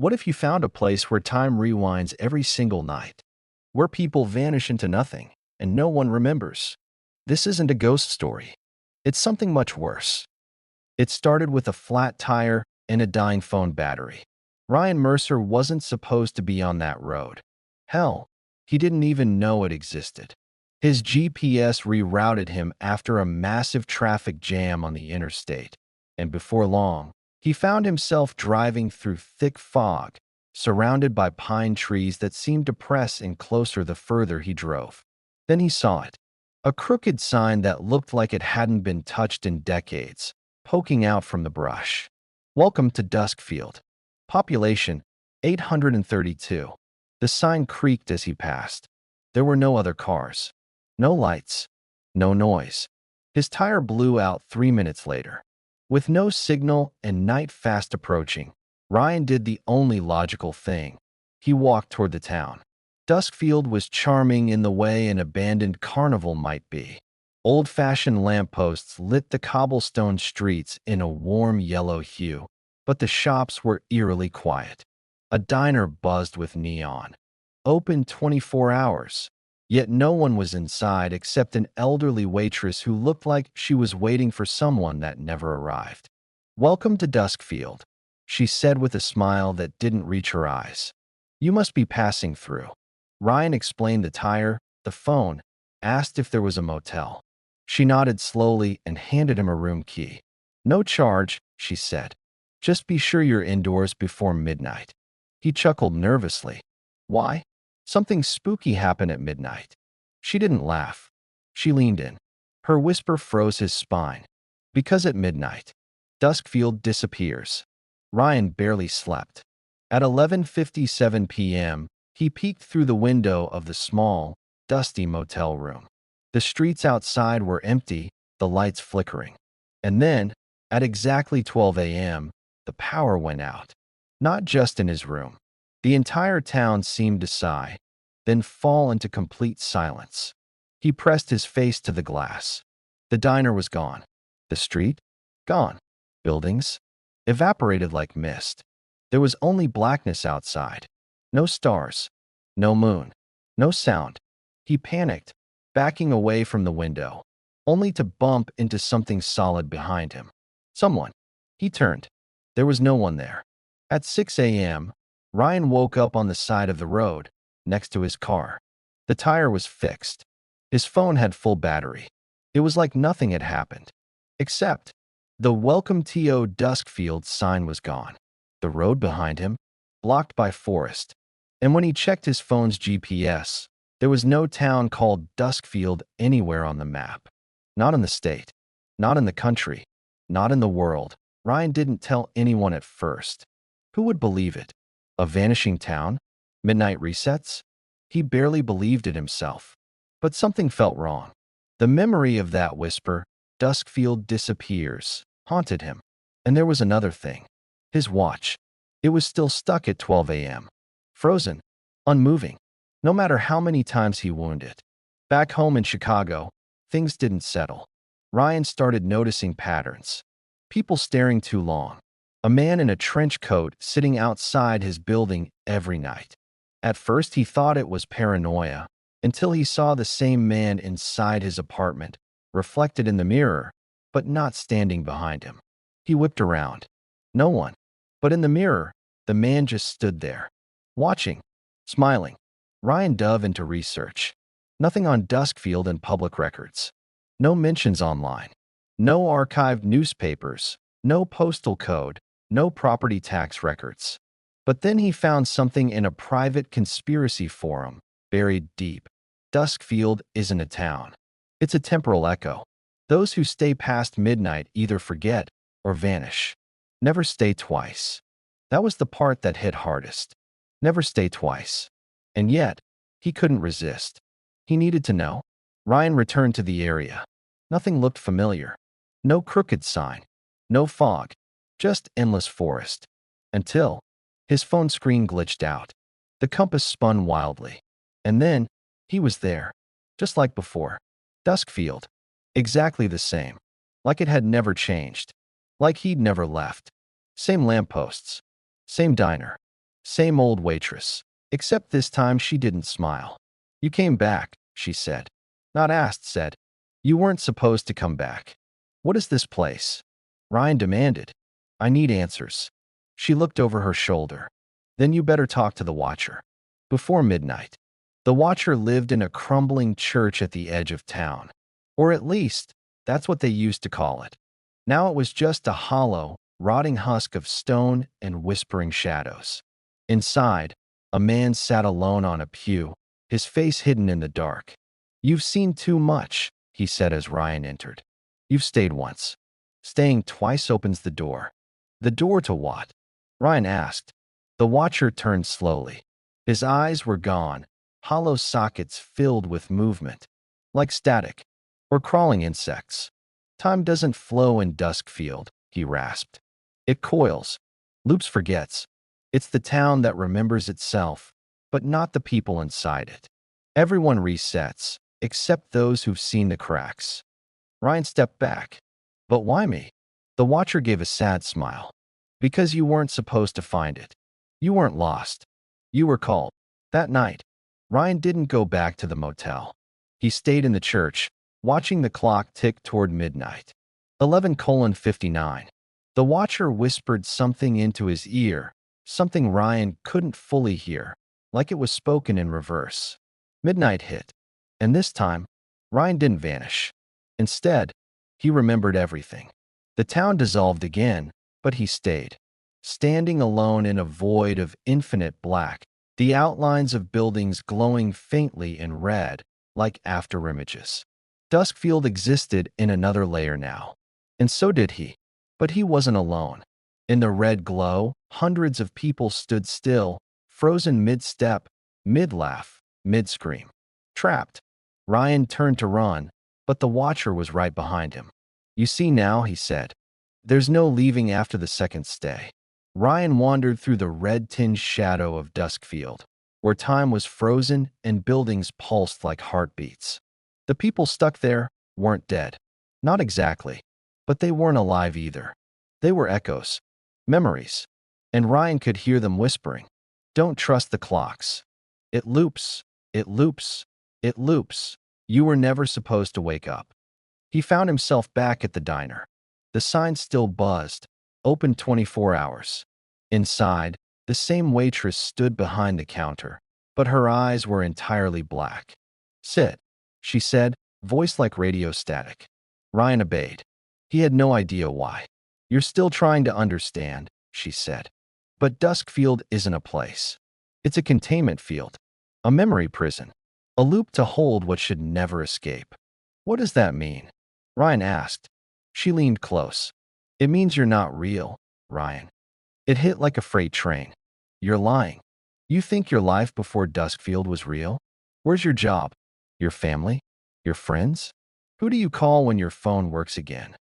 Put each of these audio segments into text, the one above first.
What if you found a place where time rewinds every single night, where people vanish into nothing and no one remembers? This isn't a ghost story. It's something much worse. It started with a flat tire and a dying phone battery. Ryan Mercer wasn't supposed to be on that road. Hell, he didn't even know it existed. His GPS rerouted him after a massive traffic jam on the interstate, and before long, he found himself driving through thick fog, surrounded by pine trees that seemed to press in closer the further he drove. Then he saw it, a crooked sign that looked like it hadn't been touched in decades, poking out from the brush. Welcome to Duskfield. Population 832. The sign creaked as he passed. There were no other cars. No lights. No noise. His tire blew out 3 minutes later. With no signal and night fast approaching, Ryan did the only logical thing. He walked toward the town. Duskfield was charming in the way an abandoned carnival might be. Old-fashioned lampposts lit the cobblestone streets in a warm yellow hue, but the shops were eerily quiet. A diner buzzed with neon. Open 24 hours. Yet no one was inside except an elderly waitress who looked like she was waiting for someone that never arrived. "Welcome to Duskfield," she said with a smile that didn't reach her eyes. "You must be passing through." Ryan explained the tire, the phone, asked if there was a motel. She nodded slowly and handed him a room key. "No charge," she said. "Just be sure you're indoors before midnight." He chuckled nervously. "Why? Something spooky happened at midnight." She didn't laugh. She leaned in. Her whisper froze his spine. "Because at midnight, Duskfield disappears." Ryan barely slept. At 11:57 p.m., he peeked through the window of the small, dusty motel room. The streets outside were empty, the lights flickering. And then, at exactly 12 a.m., the power went out. Not just in his room. The entire town seemed to sigh, then fall into complete silence. He pressed his face to the glass. The diner was gone. The street? Gone. Buildings? Evaporated like mist. There was only blackness outside. No stars. No moon. No sound. He panicked, backing away from the window, only to bump into something solid behind him. Someone. He turned. There was no one there. At 6 a.m., Ryan woke up on the side of the road, next to his car. The tire was fixed. His phone had full battery. It was like nothing had happened. Except, the Welcome to Duskfield sign was gone. The road behind him, blocked by forest. And when he checked his phone's GPS, there was no town called Duskfield anywhere on the map. Not in the state. Not in the country. Not in the world. Ryan didn't tell anyone at first. Who would believe it? A vanishing town? Midnight resets? He barely believed it himself. But something felt wrong. The memory of that whisper, "Duskfield disappears," haunted him. And there was another thing. His watch. It was still stuck at 12 a.m. Frozen. Unmoving. No matter how many times he wound it. Back home in Chicago, things didn't settle. Ryan started noticing patterns. People staring too long. A man in a trench coat sitting outside his building every night. At first he thought it was paranoia, until he saw the same man inside his apartment, reflected in the mirror, but not standing behind him. He whipped around. No one. But in the mirror, the man just stood there, watching, smiling. Ryan dove into research. Nothing on Duskfield and public records. No mentions online. No archived newspapers. No postal code. No property tax records. But then he found something in a private conspiracy forum, buried deep. Duskfield isn't a town. It's a temporal echo. Those who stay past midnight either forget or vanish. Never stay twice. That was the part that hit hardest. Never stay twice. And yet, he couldn't resist. He needed to know. Ryan returned to the area. Nothing looked familiar. No crooked sign. No fog. Just endless forest. Until his phone screen glitched out. The compass spun wildly. And then, he was there. Just like before. Duskfield. Exactly the same. Like it had never changed. Like he'd never left. Same lampposts. Same diner. Same old waitress. Except this time she didn't smile. You came back, she said. Not asked, said. You weren't supposed to come back. What is this place? Ryan demanded. I need answers. She looked over her shoulder. Then you better talk to the Watcher. Before midnight. The Watcher lived in a crumbling church at the edge of town. Or at least, that's what they used to call it. Now it was just a hollow, rotting husk of stone and whispering shadows. Inside, a man sat alone on a pew, his face hidden in the dark. You've seen too much, he said as Ryan entered. You've stayed once. Staying twice opens the door. The door to what? Ryan asked. The Watcher turned slowly. His eyes were gone, hollow sockets filled with movement, like static or crawling insects. Time doesn't flow in Duskfield, he rasped. It coils, loops, forgets. It's the town that remembers itself, but not the people inside it. Everyone resets, except those who've seen the cracks. Ryan stepped back. But why me? The Watcher gave a sad smile. Because you weren't supposed to find it. You weren't lost. You were called. That night, Ryan didn't go back to the motel. He stayed in the church, watching the clock tick toward midnight. 11:59. The Watcher whispered something into his ear, something Ryan couldn't fully hear, like it was spoken in reverse. Midnight hit, and this time, Ryan didn't vanish. Instead, he remembered everything. The town dissolved again, but he stayed. Standing alone in a void of infinite black, the outlines of buildings glowing faintly in red, like afterimages. Duskfield existed in another layer now. And so did he. But he wasn't alone. In the red glow, hundreds of people stood still, frozen mid-step, mid-laugh, mid-scream. Trapped. Ryan turned to run, but the Watcher was right behind him. You see now, he said. There's no leaving after the second stay. Ryan wandered through the red-tinged shadow of Duskfield, where time was frozen and buildings pulsed like heartbeats. The people stuck there weren't dead. Not exactly. But they weren't alive either. They were echoes. Memories. And Ryan could hear them whispering. Don't trust the clocks. It loops. It loops. It loops. You were never supposed to wake up. He found himself back at the diner. The sign still buzzed. Open 24 hours. Inside, the same waitress stood behind the counter, but her eyes were entirely black. Sit, she said, voice like radio static. Ryan obeyed. He had no idea why. You're still trying to understand, she said. But Duskfield isn't a place. It's a containment field. A memory prison. A loop to hold what should never escape. What does that mean? Ryan asked. She leaned close. It means you're not real, Ryan. It hit like a freight train. You're lying. You think your life before Duskfield was real? Where's your job? Your family? Your friends? Who do you call when your phone works again?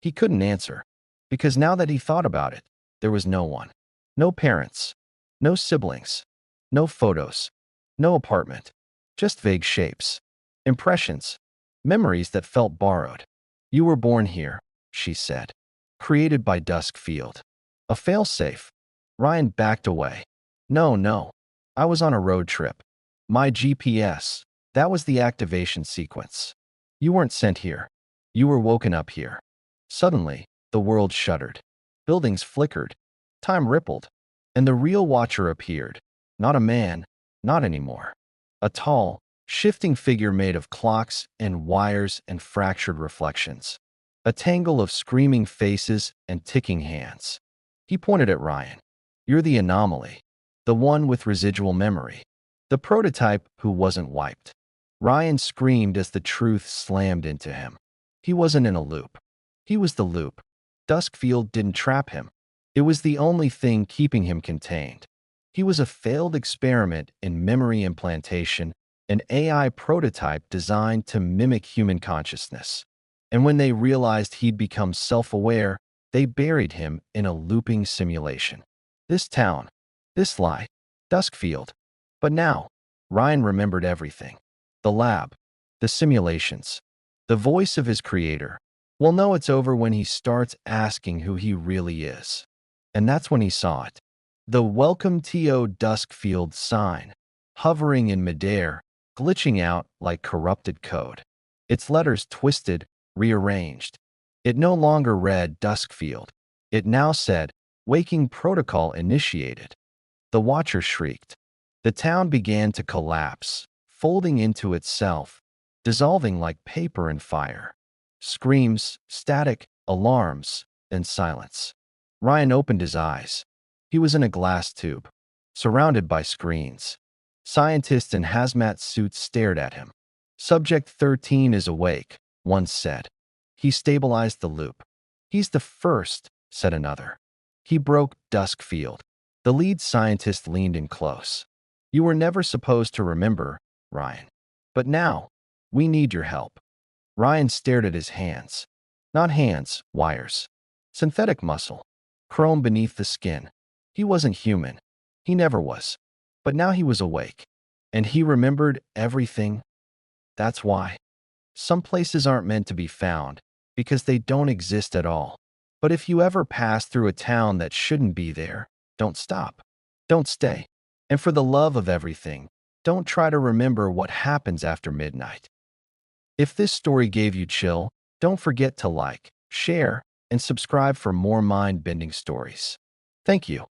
He couldn't answer, because now that he thought about it, there was no one. No parents. No siblings. No photos. No apartment. Just vague shapes. Impressions. Memories that felt borrowed. You were born here, she said. Created by Duskfield. A failsafe. Ryan backed away. No. I was on a road trip. My GPS. That was the activation sequence. You weren't sent here. You were woken up here. Suddenly, the world shuddered. Buildings flickered. Time rippled. And the real Watcher appeared. Not a man. Not anymore. A tall, shifting figure made of clocks and wires and fractured reflections. A tangle of screaming faces and ticking hands. He pointed at Ryan. You're the anomaly. The one with residual memory. The prototype who wasn't wiped. Ryan screamed as the truth slammed into him. He wasn't in a loop. He was the loop. Duskfield didn't trap him. It was the only thing keeping him contained. He was a failed experiment in memory implantation, an AI prototype designed to mimic human consciousness. And when they realized he'd become self-aware, they buried him in a looping simulation. This town, this lie, Duskfield. But now, Ryan remembered everything. The lab, the simulations, the voice of his creator. We'll know it's over when he starts asking who he really is. And that's when he saw it. The Welcome to Duskfield sign, hovering in midair, glitching out like corrupted code. Its letters twisted, rearranged. It no longer read Duskfield. It now said, Waking Protocol Initiated. The watcher shrieked. The town began to collapse, folding into itself, dissolving like paper in fire. Screams, static, alarms, and silence. Ryan opened his eyes. He was in a glass tube, surrounded by screens. Scientists in hazmat suits stared at him. Subject 13 is awake, one said. He stabilized the loop. He's the first, said another. He broke Duskfield. The lead scientist leaned in close. You were never supposed to remember, Ryan. But now, we need your help. Ryan stared at his hands. Not hands, wires. Synthetic muscle. Chrome beneath the skin. He wasn't human. He never was. But now he was awake. And he remembered everything. That's why. Some places aren't meant to be found, because they don't exist at all. But if you ever pass through a town that shouldn't be there, don't stop. Don't stay. And for the love of everything, don't try to remember what happens after midnight. If this story gave you chill, don't forget to like, share, and subscribe for more mind-bending stories. Thank you.